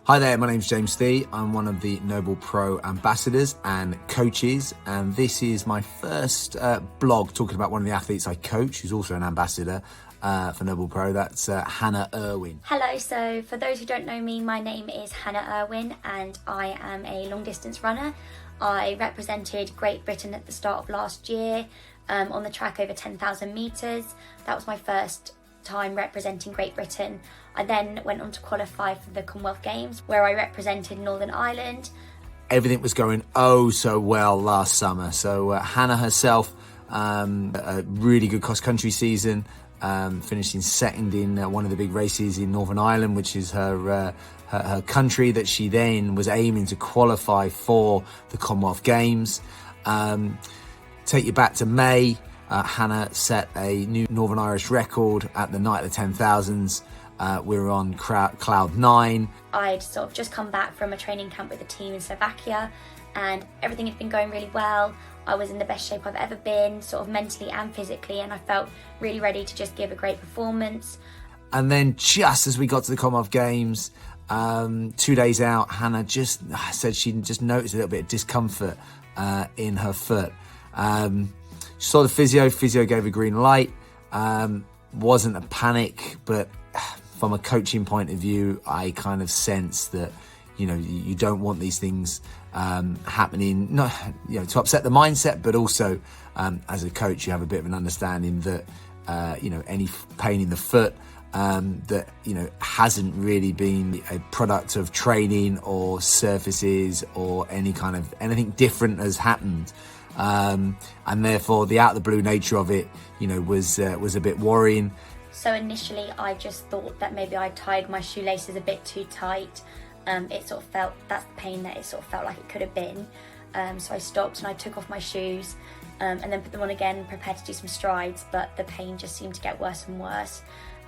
Hi there, my name's James Thie. I'm one of the Noble Pro ambassadors and coaches, and this is my first blog talking about one of the athletes I coach, who's also an ambassador for Noble Pro. That's Hannah Irwin. Hello, so for those who don't know me, my name is Hannah Irwin and I am a long distance runner. I represented Great Britain at the start of last year on the track over 10,000 metres. That was my first time representing Great Britain. I then went on to qualify for the Commonwealth Games where I represented Northern Ireland. Everything was going so well last summer. So Hannah herself, a really good cross-country season, finishing second in one of the big races in Northern Ireland, which is her country that she then was aiming to qualify for the Commonwealth Games. Take you back to May, Hannah set a new Northern Irish record at the night of the 10,000s. We were on cloud 9. I'd sort of just come back from a training camp with the team in Slovakia and everything had been going really well. I was in the best shape I've ever been, sort of mentally and physically, and I felt really ready to just give a great performance. And then just as we got to the Commonwealth Games, 2 days out, Hannah just said she just noticed a little bit of discomfort in her foot. She saw the physio gave a green light. Wasn't a panic, but from a coaching point of view, I kind of sensed that, you don't want these things happening, not, to upset the mindset, but also as a coach, you have a bit of an understanding that, any pain in the foot that, hasn't really been a product of training or surfaces or anything different has happened. And therefore the out of the blue nature of it, was a bit worrying. So initially I just thought that maybe I tied my shoelaces a bit too tight. It sort of felt, that's the pain that it sort of felt like it could have been. So I stopped and I took off my shoes and then put them on again, prepared to do some strides, but the pain just seemed to get worse and worse.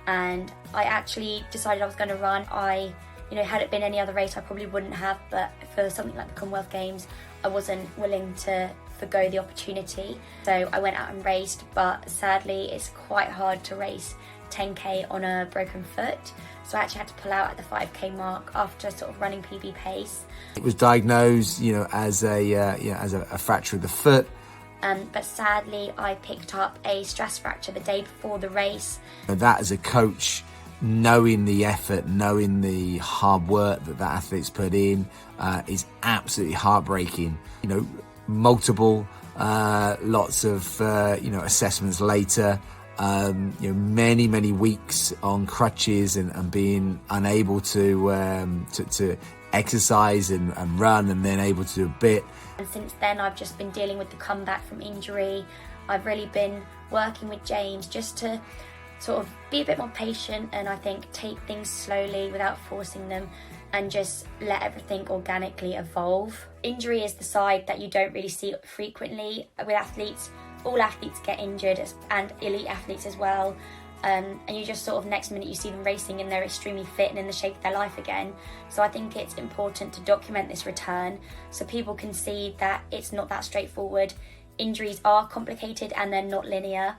And I actually decided I was going to run. Had it been any other race, I probably wouldn't have, but for something like the Commonwealth Games, I wasn't willing to forgo the opportunity. So I went out and raced, but sadly it's quite hard to race 10k on a broken foot. So I actually had to pull out at the 5k mark after sort of running PB pace. It was diagnosed, as a fracture of the foot. But sadly, I picked up a stress fracture the day before the race. That as a coach, knowing the effort, knowing the hard work that athlete's put in, is absolutely heartbreaking. Multiple, lots of, assessments later, many weeks on crutches and being unable to exercise and run, and then able to do a bit. And since then I've just been dealing with the comeback from injury. I've really been working with James just to sort of be a bit more patient and I think take things slowly without forcing them and just let everything organically evolve. Injury is the side that you don't really see frequently with athletes. All athletes get injured and elite athletes as well. And you just sort of next minute you see them racing and they're extremely fit and in the shape of their life again. So I think it's important to document this return so people can see that it's not that straightforward. Injuries are complicated and they're not linear.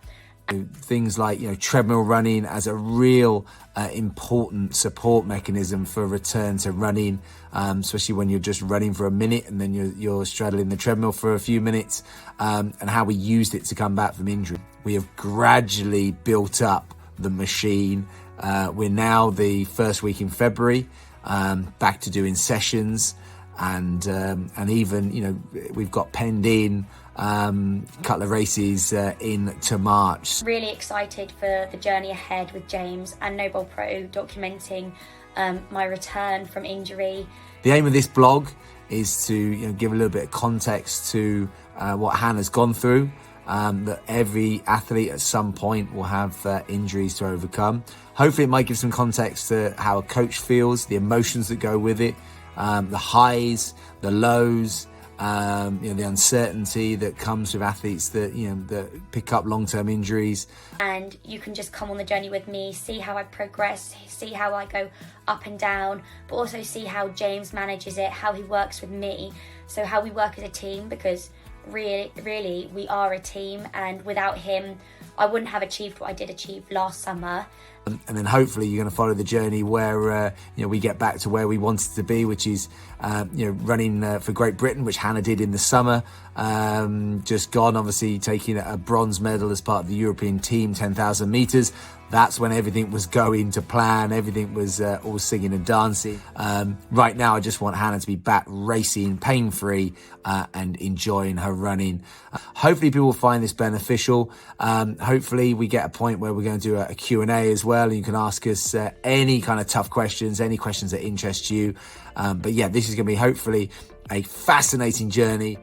Things like treadmill running as a real important support mechanism for a return to running, especially when you're just running for a minute and then you're straddling the treadmill for a few minutes, and how we used it to come back from injury. We have gradually built up the machine. We're now the first week in February, back to doing sessions, and even we've got penned in couple of races into March. Really excited for the journey ahead with James and Noble Pro, documenting my return from injury. The aim of this blog is to give a little bit of context to what Hannah's gone through, that every athlete at some point will have injuries to overcome. Hopefully it might give some context to how a coach feels, the emotions that go with it, the highs, the lows, the uncertainty that comes with athletes that that pick up long-term injuries. And you can just come on the journey with me, see how I progress, see how I go up and down, but also see how James manages it, how he works with me, so how we work as a team, because really we are a team, and without him I wouldn't have achieved what I did achieve last summer. And then hopefully you're going to follow the journey where we get back to where we wanted to be, which is running for Great Britain, which Hannah did in the summer. Just gone, obviously taking a bronze medal as part of the European team, 10,000 meters. That's when everything was going to plan. Everything was all singing and dancing. Right now, I just want Hannah to be back racing, pain-free, and enjoying her running. Hopefully people will find this beneficial. Hopefully we get a point where we're going to do a Q&A as well, and you can ask us any kind of tough questions, any questions that interest you. But yeah, this is going to be hopefully a fascinating journey